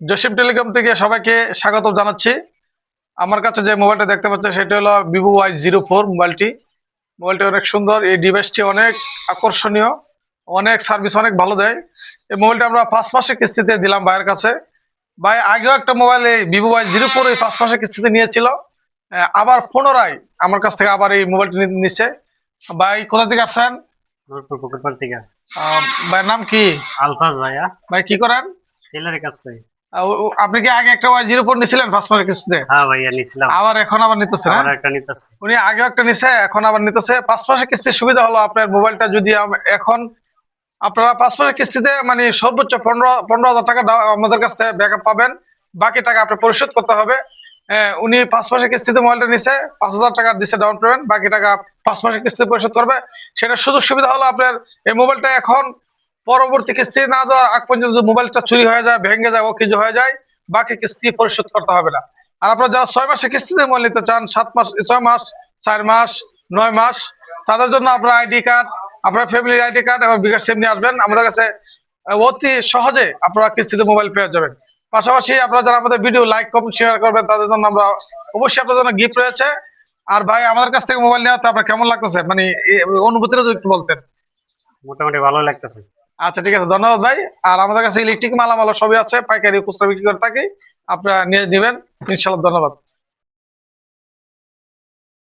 Jasim telecom থেকে সবাইকে স্বাগত জানাচ্ছি। আমার কাছে যে মোবাইলটা দেখতে পাচ্ছেন সেটা হলো vivo Y04 মোবাইলটি। মোবাইলটি অনেক সুন্দর, এই ডিভাইসটি অনেক আকর্ষণীয়, অনেক সার্ভিস অনেক ভালো দেয়। এই মোবাইলটা আমরা 5 মাসের কিস্তিতে দিলাম ভাইয়ের কাছে। ভাই আগেও একটা মোবাইল এই vivo Y04 এই 5 মাসের কিস্তিতে নিয়েছিল। আবার পুনরায় আমার কাছ থেকে আবার এই মোবাইলটি নিচ্ছে। ভাই কোথা থেকে আসছেন? নূরপুর পুকুরপাড় থেকে। আহ, ভাইয়ের নাম কি? আলফাজ ভাইয়া, ভাই কি করেন? টেলারে কাজ করি। আপনি কি আগে একটা Y04 নিছিলেন 5 মাসের কিস্তিতে? হ্যাঁ ভাইয়া, নিছিলাম। আবার নিতেছেন, আবার হ্যাঁ? একটা নিতেছে। উনি আগেও একটা নিছে, এখন আবার নিতেছে। 5 মাসের কিস্তির সুবিধা হলো আপনার মোবাইলটা যদি এখন আপনারা 5 মাসের কিস্তিতে মানে সর্বোচ্চ 15,000 টাকা আমাদের কাছ থেকে ব্যাকআপ পাবেন। বাকি টাকা আপনি পরিশোধ করতে হবে। উনি 5 মাসের কিস্তিতে মোবাইলটা নিছে, 5,000 টাকা দিছে ডাউন পেমেন্ট, বাকি টাকা 5 মাসের কিস্তিতে পরিশোধ করবে। সেটা সুযোগ সুবিধা হলো আপনার এই মোবাইলটা এখন পরবর্তী কিস্তি না দেওয়ার আগ পর্যন্ত যদি মোবাইলটা চুরি হয়ে যায়, ভেঙে যায়, ও কিছু হয়ে যায়, বাকি কিস্তি পরিশোধ করতে হবে না। আর আপনারা যারা 6 মাসের কিস্তিতে মোবাইল নিতে চান, 7 মাস, 6 মাস, 4 মাস, 9 মাস, তাদের জন্য আপনার আইডি কার্ড, আপনার ফ্যামিলির আইডি কার্ড এবং বিকাশ সিম নিয়ে আসবেন আমাদের কাছে। অতি সহজে আপনারা কিস্তিতে মোবাইল পেয়ে যাবেন। পাশাপাশি আপনারা যারা আমাদের ভিডিও লাইক কমেন্ট শেয়ার করবেন তাদের জন্য আমরা অবশ্যই আপনাদের জন্য গিফট রয়েছে। আর ভাই আমাদের কাছ থেকে মোবাইল নেওয়াতে আপনার কেমন লাগতেছে, মানে অনুভূতিটা যদি একটু বলতেন। মোটামুটি ভালো লাগতেছে। আচ্ছা ঠিক আছে, ধন্যবাদ ভাই। আর আমাদের কাছে ইলেকট্রিক মালামাল সবই আছে, পাইকারি খুচরা বিক্রি করে থাকি, আপনারা নিয়ে নেবেন ইনশাল্লাহ। ধন্যবাদ।